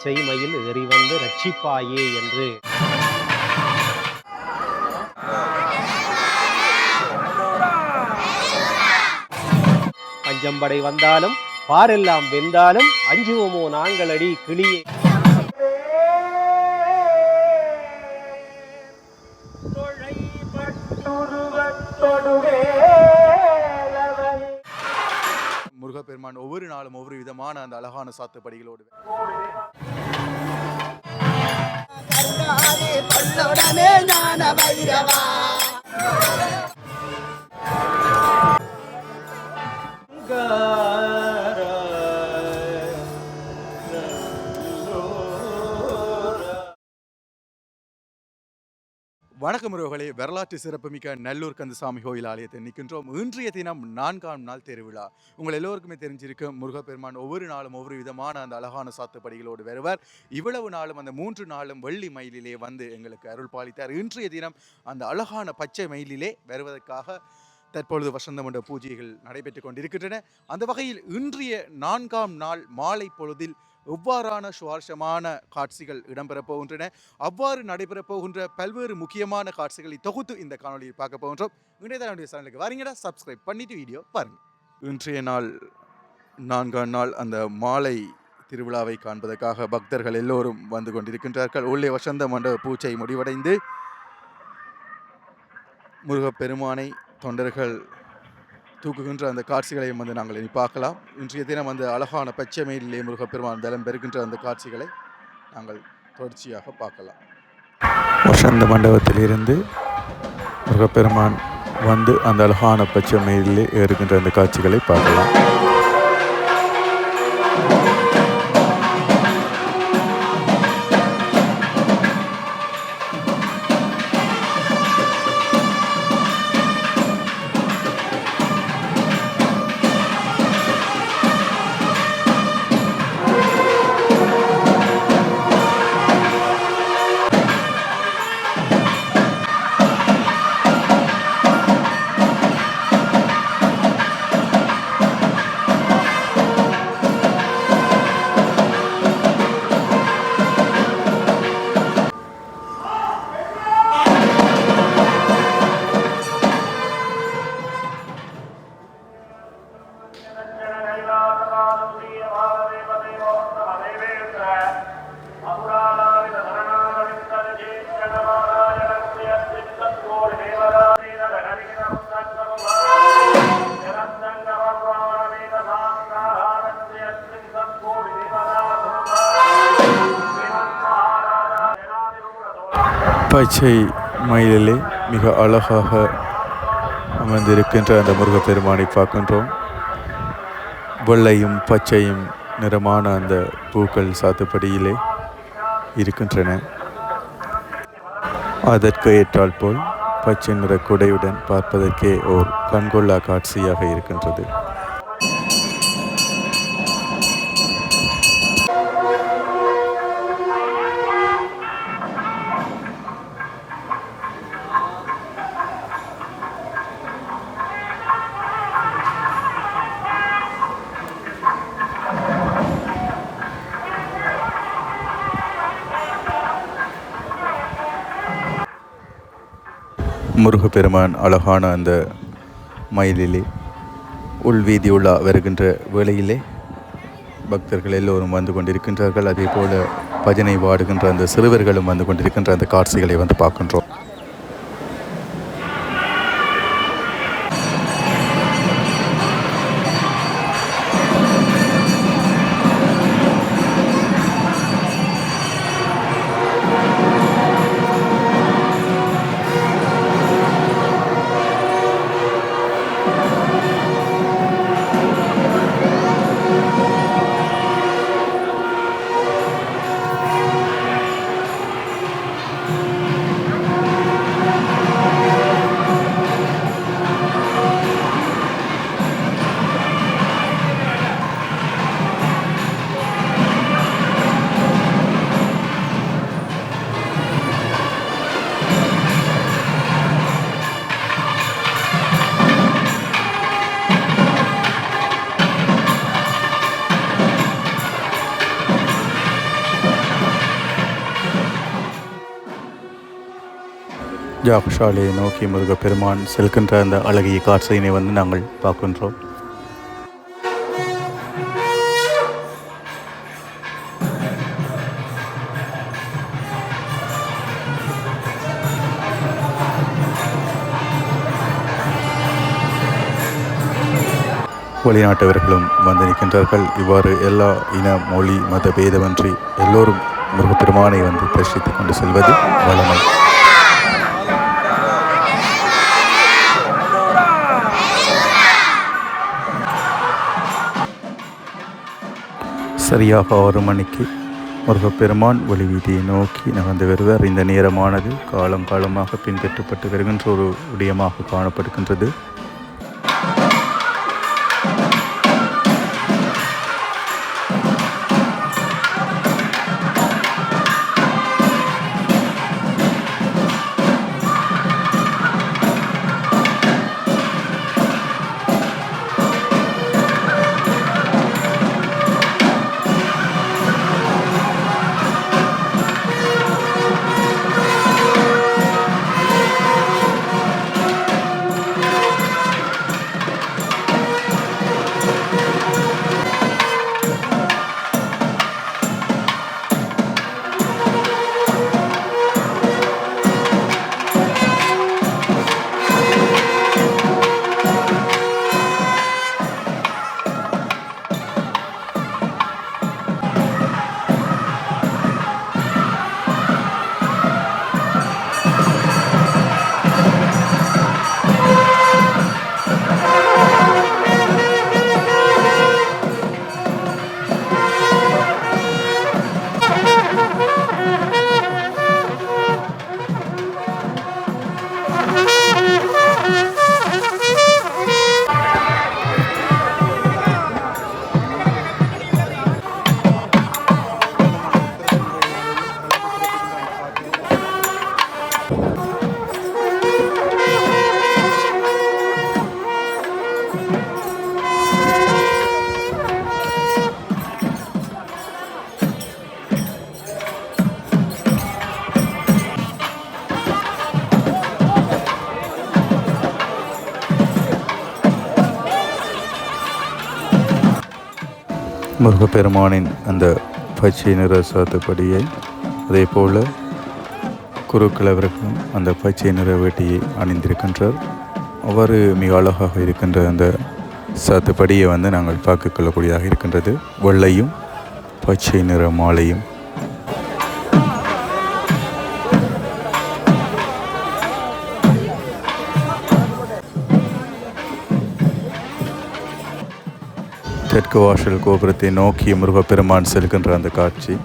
பச்சை மயில் ஏறி வந்து ரட்சிப்பாயே என்று பஞ்சம்படை வந்தாலும் பாரெல்லாம் வெந்தாலும் அஞ்சுவோமோ நாங்கள் அடி கிளியே. முருகப்பெருமான் ஒவ்வொரு நாளும் ஒவ்வொரு விதமான அந்த அழகான சாத்துப்படிகளோடு வணக்கம் உறவுகளே, வரலாற்று சிறப்புமிக்க நல்லூர் கந்தசாமி கோயில் ஆலயத்தை நிற்கின்றோம். இன்றைய தினம் 4ஆம் நாள் திருவிழா. உங்கள் எல்லோருக்குமே தெரிஞ்சிருக்கும், முருகப்பெருமான் ஒவ்வொரு நாளும் ஒவ்வொரு விதமான அந்த அழகான சாத்துப்படிகளோடு வருவார். இவ்வளவு நாளும் அந்த 3 நாளும் வெள்ளி மயிலிலே வந்து எங்களுக்கு அருள் பாலித்தார். இன்றைய தினம் அந்த அழகான பச்சை மயிலிலே வருவதற்காக தற்பொழுது வசந்த மண்டப பூஜைகள் நடைபெற்று கொண்டிருக்கின்றன. அந்த வகையில் இன்றைய 4ஆம் நாள் மாலை பொழுதில் எவ்வாறான சுவாரஸ்யமான காட்சிகள் இடம்பெறப் போகின்றன, அவ்வாறு நடைபெறப் போகின்ற பல்வேறு முக்கியமான காட்சிகளை தொகுத்து இந்த காணொலியை பார்க்க போகின்றோம். இன்றைய சேனலுக்கு வரீங்கடா, சப்ஸ்கிரைப் பண்ணிட்டு வீடியோ பாருங்க. இன்றைய நாள் 4ஆம் நாள் அந்த மாலை திருவிழாவை காண்பதற்காக பக்தர்கள் எல்லோரும் வந்து கொண்டிருக்கின்றார்கள். உள்ளே வசந்த மண்டப பூஜை முடிவடைந்து முருகப்பெருமானை தொண்டர்கள் தூக்குகின்ற அந்த காட்சிகளையும் வந்து நாங்கள் இனி பார்க்கலாம். இன்றைய தினம் அந்த அழகான பச்சை மயிலிலே முருகப்பெருமான் தலம் பெறுகின்ற அந்த காட்சிகளை நாங்கள் தொடர்ச்சியாக பார்க்கலாம். வசந்த மண்டபத்திலிருந்து முருகப்பெருமான் வந்து அந்த அழகான பச்சை மயிலிலே ஏறுகின்ற அந்த காட்சிகளை பார்க்கலாம். பச்சை மயிலிலே மிக அழகாக அமர்ந்திருக்கின்ற அந்த முருகப்பெருமானை பார்க்கின்றோம். வெள்ளையும் பச்சையும் நிறமான அந்த பூக்கள் சாத்துப்படியிலே இருக்கின்றன. அதற்கு ஏற்றால் போல் பச்சை நிற குடையுடன் பார்ப்பதற்கே ஓர் கண்கொள்ளா காட்சியாக இருக்கின்றது. முருகப்பெருமான் அழகான அந்த மயிலிலே உள்வீதி உலா வருகின்ற வேளையிலே பக்தர்கள் எல்லோரும் வந்து கொண்டிருக்கின்றார்கள். அதே போல பஜனை பாடுகின்ற அந்த சிறுவர்களும் வந்து கொண்டிருக்கின்ற அந்த காட்சிகளை வந்து பார்க்கின்றோம். யாகசாலையை நோக்கி முருகப்பெருமான் செல்கின்ற அந்த அழகிய காட்சியினை வந்து நாங்கள் பார்க்கின்றோம். வெளிநாட்டவர்களும் வந்து நிற்கின்றார்கள். இவ்வாறு எல்லா இன மொழி மத பேதமின்றி எல்லோரும் முருகப்பெருமானை வந்து தரிசித்துக் கொண்டு செல்வது வளமை. சரியாக 6 மணிக்கு முருகப்பெருமான் ஒளி வீதியை நோக்கி நகர்ந்து வருவார். இந்த நேரமானது காலமாக பின்பற்றப்பட்டு வருகின்ற ஒரு விடயமாக காணப்படுகின்றது. முருகப்பெருமானின் அந்த பச்சை நிற சாத்துப்படியை, அதே போல் குருக்கிழவர்களும் அந்த பச்சை நிற வேட்டியை அணிந்திருக்கின்றார். அவ்வாறு மிக அழகாக இருக்கின்ற அந்த சாத்துப்படியை வந்து நாங்கள் பார்க்க கொள்ளக்கூடியதாக இருக்கின்றது. வெள்ளையும் பச்சை நிற மாலையும். தெற்கு வாசல் கோபுரத்தை நோக்கி முருகப்பெருமான் செல்கின்ற அந்த காட்சி.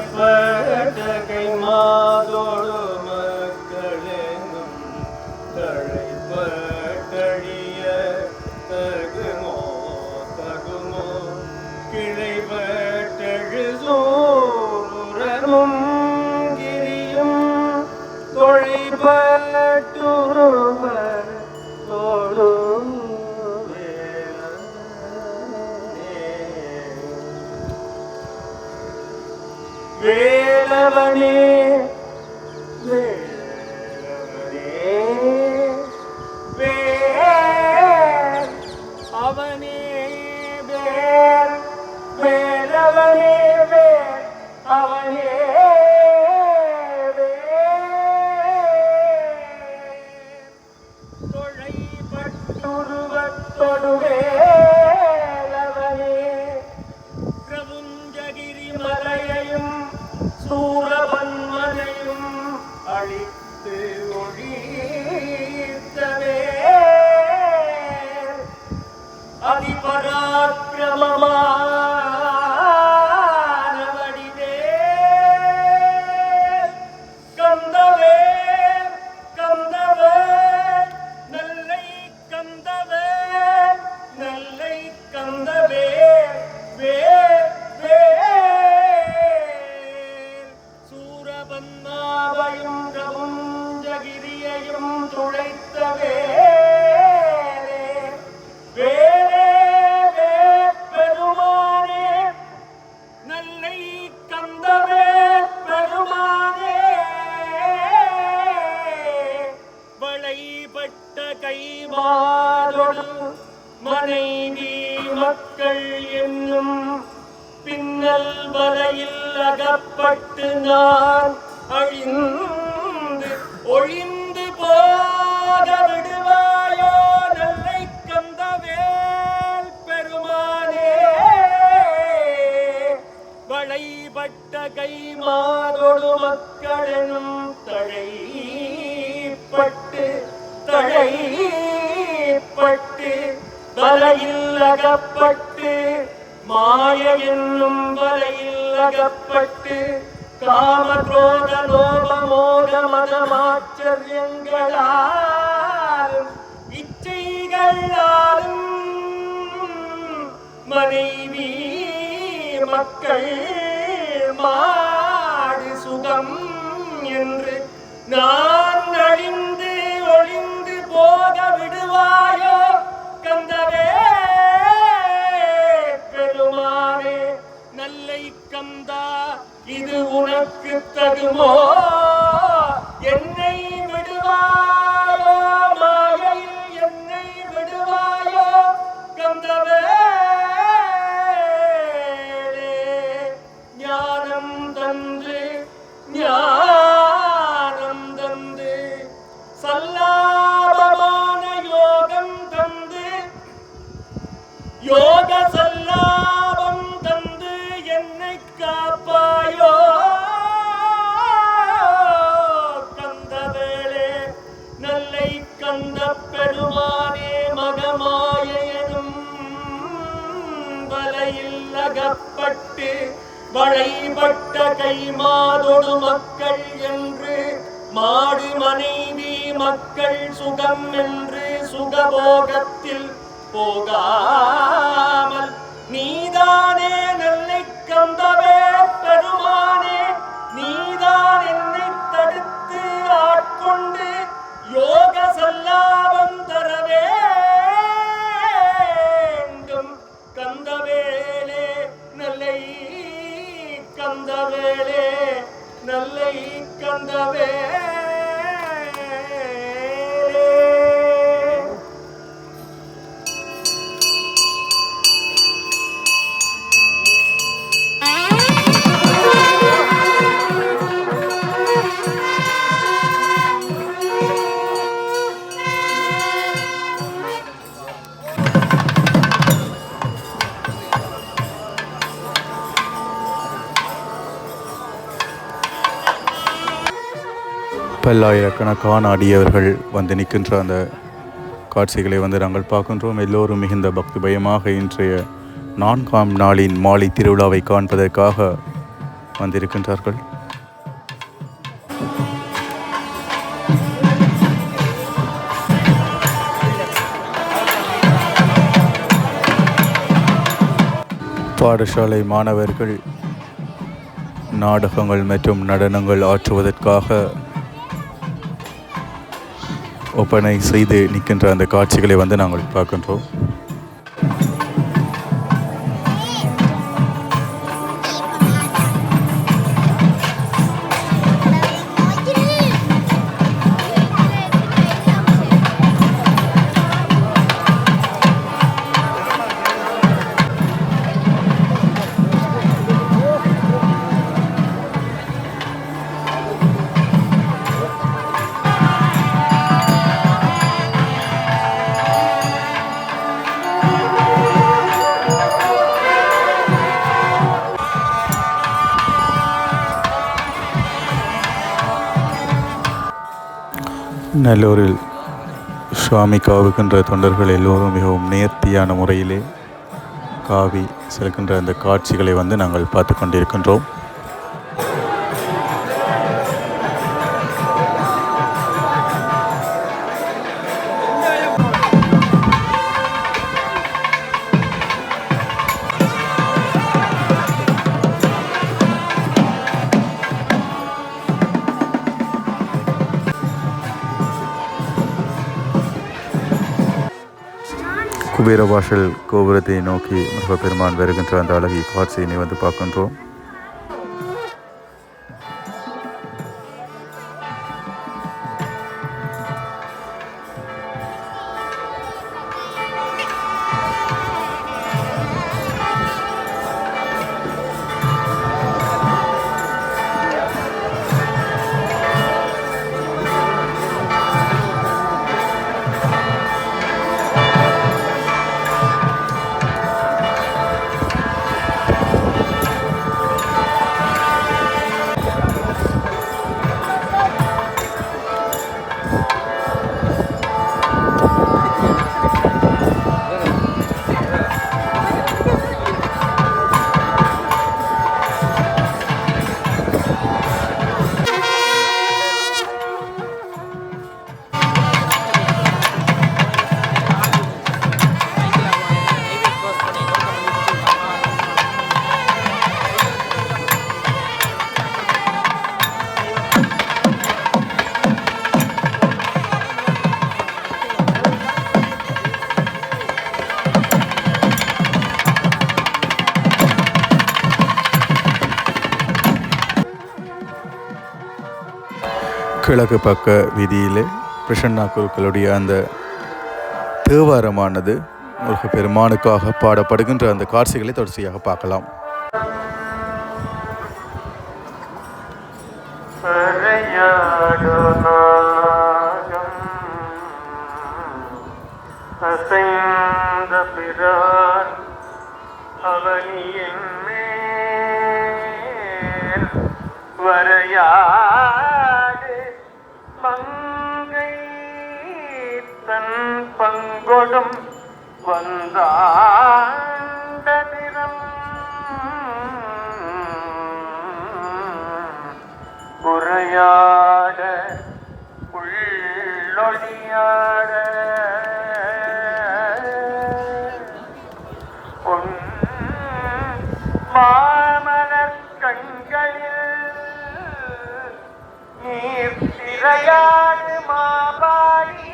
வளைப்பட்டகை மாதோடு மக்களெங்கும் தழைப்பட்டழிய தகுமோ கிளைப்பட்டழு சோருரமும் கிரியும் தொழைப்பட்டுருவர் தோடு வேலவனே வேலவனே வேல் அவனே வேல் வேலவனே வேல் அவனே தொழைப்பட்டுருவத்தொடு வேலவனே பிரபுஞ்சகிரி சூரபன்மனையும் அழித்து ஒழித்தவே அதிபராக்கிரமமான வடிவே கந்தவே கந்தவே நல்லை கந்தவே நல்லை கந்தவே வே வே சூரபன்மாவையும் ரவுஞ்சகிரியையும் துளைத்தவே வேலே வே பெருமானே நல்லை கந்தவே பெருமானே வளைபட்ட கைமாறொடு மனைவி மக்கள் என்னும் பின்னல் வலையில் அகப்பட்டு நான் அழிந்து ஒழிந்து போக விடுவாயோ நல்லை கந்தவேல் பெருமானே வளைபட்ட கைமாறொடு மக்களெனும் தழைப்பட்டு தழைப்பட்டு வலையில் அகப்பட்டு மாய என்னும் வலையில் அகப்பட்டு காம குரோத லோப மோக மதமாச்சரியங்களாலும் இச்சைகளாலும் மனைவி மக்கள் மாடு சுகம் என்று நான் அழிந்து ஒழிந்து போக விடுவாயோ கந்தவே பெருமானே நல்லை கந்தா இது உனக்கு தகுமோ என்னை விடுவாயோ மாயையில் என்னை விடுவாயோ கந்தவே ஞானம் தந்து ஞானம் தந்து சல்லாபமான யோகம் தந்து யோக சல்லாபம் தந்து என்னை காப்பாயோ கந்தவேளே நல்லை கந்த பெருமானே மகமாயனும் வலையில் அகப்பட்டு வளைபட்ட கைமாதொடு மக்கள் என்று மாடு மனைவி மக்கள் சுகம் என்று சுகபோகத்தில் போகாமல் நீதானே நல்லை கந்தவே பெருமானே நீதான் என்னை தடுத்து ஆட்கொண்டு யோக சல்லாபம் தர வேண்டும் கந்தவேலே நல்லை கந்தவேலே நல்லை கந்தவே பல்லாயிரக்கணக்கான அடியவர்கள் வந்து நிற்கின்ற அந்த காட்சிகளை வந்து நாங்கள் பார்க்கின்றோம். எல்லோரும் மிகுந்த பக்தி பயமாக இன்றைய 4ஆம் நாளின் மாலை திருவிழாவை காண்பதற்காக வந்திருக்கின்றார்கள். பாடசாலை மாணவர்கள் நாடகங்கள் மற்றும் நடனங்கள் ஆற்றுவதற்காக ஒப்பனை செய்து நிற்கின்ற அந்த காட்சிகளை வந்து நாங்கள் பார்க்கின்றோம். நல்லூரில் சுவாமி காவுகின்ற தொண்டர்கள் எல்லோரும் மிகவும் நேர்த்தியான முறையிலே காவி செல்கின்ற அந்த காட்சிகளை நாங்கள் பார்த்து கொண்டிருக்கின்றோம். குபேரவாசல் கோபுரத்தை நோக்கி முருகப்பெருமான் வருகின்ற அந்த அழகிய காட்சியினை பார்க்கின்றோம். கிழக்கு பக்க வீதியிலே பிரசன்னா குருக்களுடைய அந்த தேவாரமானது முருகப்பெருமானுக்காக பாடப்படுகின்ற அந்த காட்சிகளை தொடர்ச்சியாக பார்க்கலாம். மங்கை தன் பங்கொடும் வந்தாண்டதிரம் உரையாட உள்ளொழியாட உன் மாமலர் கண்களில் நீர் திரையாடு மாபாடி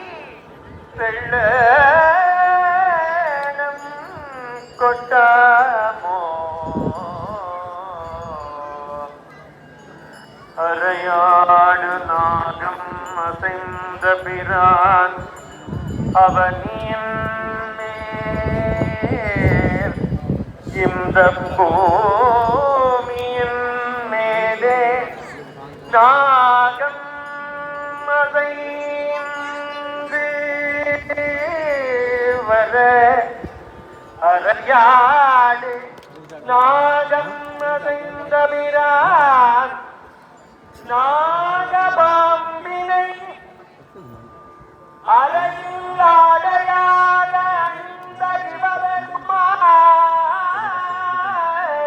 வெள்ளம் கொட்டாமோ அரையாடு நாகம் அசைந்த பிரான் அவனியின் மேல் இந்த பூமியின் மேலே நாகம் அசைந்து வர அரையாடு நாகம் அசைந்த பிரான் நாகபாம்பினை அலையில் ஆடையாட அந்த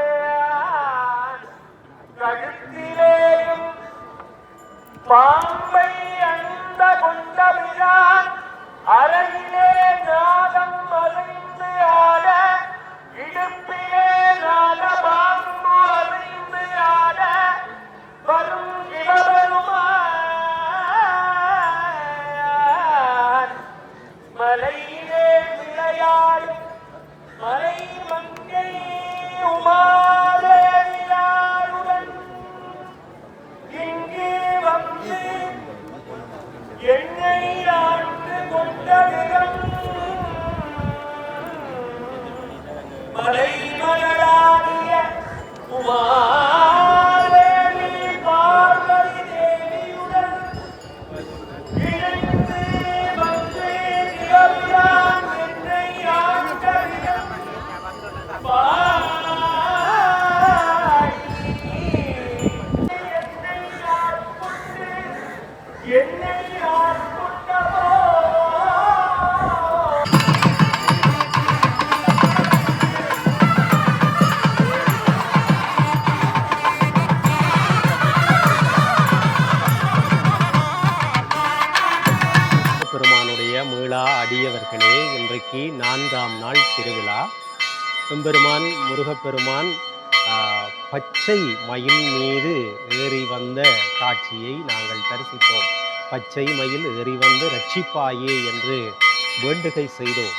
சிவபெருமான் கழுத்திலேயும் பாம்பை அந்த கொண்டபிரான் அறையிலே நாகம் அலைந்து ஆட இடுப்பிலே நாகபாம்பு அலைந்து ஆட வரும் சிவபெருமான் மலையிலே விளையாடும் மலை மங்கை உமாதேவியாருடன் இங்கே வந்து என்னை ஆண்டு கொண்டவிடம் மலை மலராடிய உமாதேவி பார்வதி தேவியுடன் இணைந்து வந்து சிவபிரான் என்னை ஆண்டவிடம் என்னை ஆட்கொண்டு அன்பர்களே, இன்றைக்கு 4ஆம் நாள் திருவிழா. எம்பெருமான் முருகப்பெருமான் பச்சை மயில் மீது ஏறி வந்த காட்சியை நாங்கள் தரிசித்தோம். பச்சை மயில் ஏறி வந்து ரட்சிப்பாயே என்று வேண்டுகை செய்தோம்.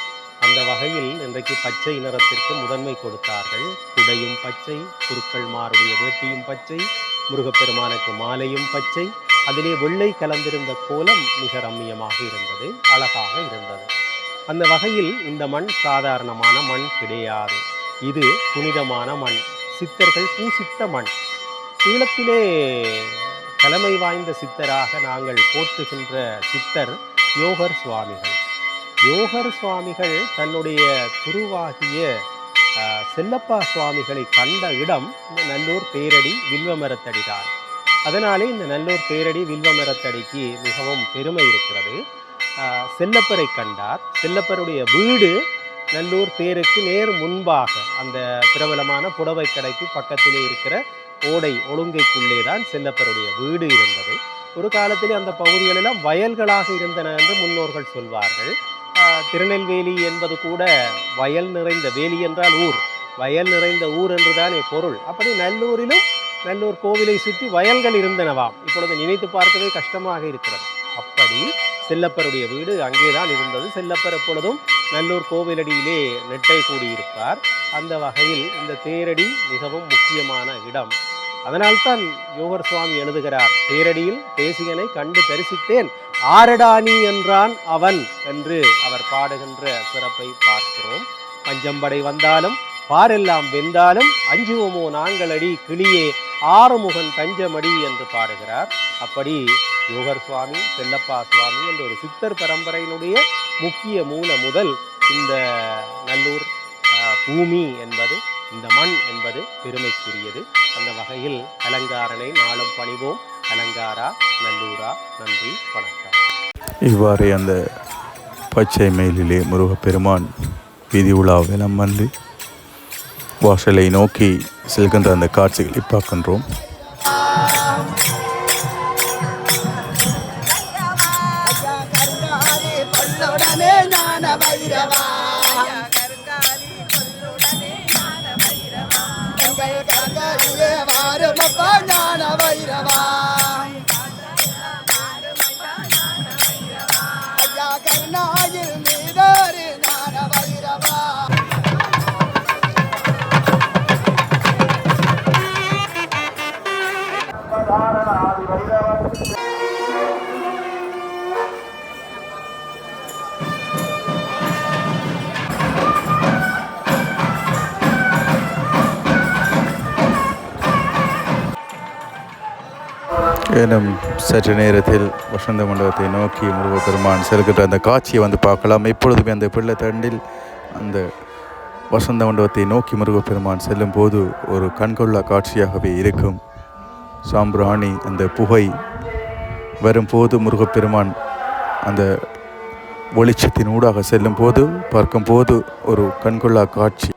அந்த வகையில் இன்றைக்கு பச்சை நிறத்திற்கு முதன்மை கொடுத்தார்கள். குடையும் பச்சை, குருக்கள் மாருடைய வேட்டியும் பச்சை, முருகப்பெருமானுக்கு மாலையும் பச்சை, அதிலே வெள்ளை கலந்திருந்த கோலம் மிக ரம்மியமாக இருந்தது, அழகாக இருந்தது. அந்த வகையில் இந்த மண் சாதாரணமான மண் கிடையாது. இது புனிதமான மண், சித்தர்கள் பூசித்த மண். ஈழத்திலே தலைமை வாய்ந்த சித்தராக நாங்கள் போற்றுகின்ற சித்தர் யோகர் சுவாமிகள். யோகர் சுவாமிகள் தன்னுடைய குருவாகிய செல்லப்பா சுவாமிகளை கண்ட இடம் இந்த நல்லூர் தேரடி வில்வமரத்தடிதான். அதனாலே இந்த நல்லூர் தேரடி வில்வமரத்தடிக்கு மிகவும் பெருமை இருக்கிறது. செல்லப்பரை கண்டார். செல்லப்பருடைய வீடு நல்லூர் தேருக்கு நேர் முன்பாக அந்த பிரபலமான புடவை கடைக்கு பக்கத்திலே இருக்கிற ஓடை ஒழுங்கைக்குள்ளே தான் செல்லப்பருடைய வீடு இருந்தது. ஒரு காலத்திலே அந்த பகுதிகளெல்லாம் வயல்களாக இருந்தன என்று முன்னோர்கள் சொல்வார்கள். திருநெல்வேலி என்பது கூட வயல் நிறைந்த, வேலி என்றால் ஊர், வயல் நிறைந்த ஊர் என்றுதானே பொருள். அப்படி நல்லூரிலும் நல்லூர் கோவிலை சுற்றி வயல்கள் இருந்தனவாம். இப்பொழுது நினைத்து பார்க்கவே கஷ்டமாக இருக்கிறது. அப்படி செல்லப்பருடைய வீடு அங்கேதான் இருந்தது. செல்லப்பர் எப்பொழுதும் நல்லூர் கோவிலடியிலே நெட்டை கூடியிருப்பார். அந்த வகையில் இந்த தேரடி மிகவும் முக்கியமான இடம். அதனால்தான் யோகர் சுவாமி எழுதுகிறார், தேரடியில் தேசிகனை கண்டு தரிசித்தேன், ஆரடானி என்றான் அவன் என்று அவர் பாடுகின்ற சிறப்பை பார்க்கிறோம். பஞ்சம்படை வந்தாலும் பாரெல்லாம் வெந்தாலும் அஞ்சுவோமோ நாங்களடி கிளியே ஆறுமுகன் தஞ்சமடி என்று பாடுகிறார். அப்படி யோகர் சுவாமி, செல்லப்பா சுவாமி என்ற ஒரு சித்தர் பரம்பரையினுடைய முக்கிய மூல முதல் இந்த நல்லூர் பூமி என்பது, இந்த மண் என்பது பெருமைக்குரியது. அந்த வகையில் அலங்காரனை நாளும் பணிவோம். அலங்காரா நல்லூரா. நன்றி, வணக்கம். இவ்வாறு அந்த பச்சை மயிலிலே முருகப்பெருமான் வீதி உலா வலம் வந்து வாசலை நோக்கி செல்கின்ற அந்த காட்சிகளை பார்க்கின்றோம். இன்னும் சற்று நேரத்தில் வசந்த மண்டபத்தை நோக்கி முருகப்பெருமான் செல்கின்ற அந்த காட்சியை வந்து பார்க்கலாம். எப்பொழுதுமே அந்த பிள்ளை தண்டில் அந்த வசந்த மண்டபத்தை நோக்கி முருகப்பெருமான் செல்லும் போது ஒரு கண்கொள்ளா காட்சியாகவே இருக்கும். சாம்பிராணி அந்த புகை வரும்போது முருகப்பெருமான் அந்த வெளிச்சத்தின் ஊடாக செல்லும் போது பார்க்கும்போது ஒரு கண்கொள்ளா காட்சி.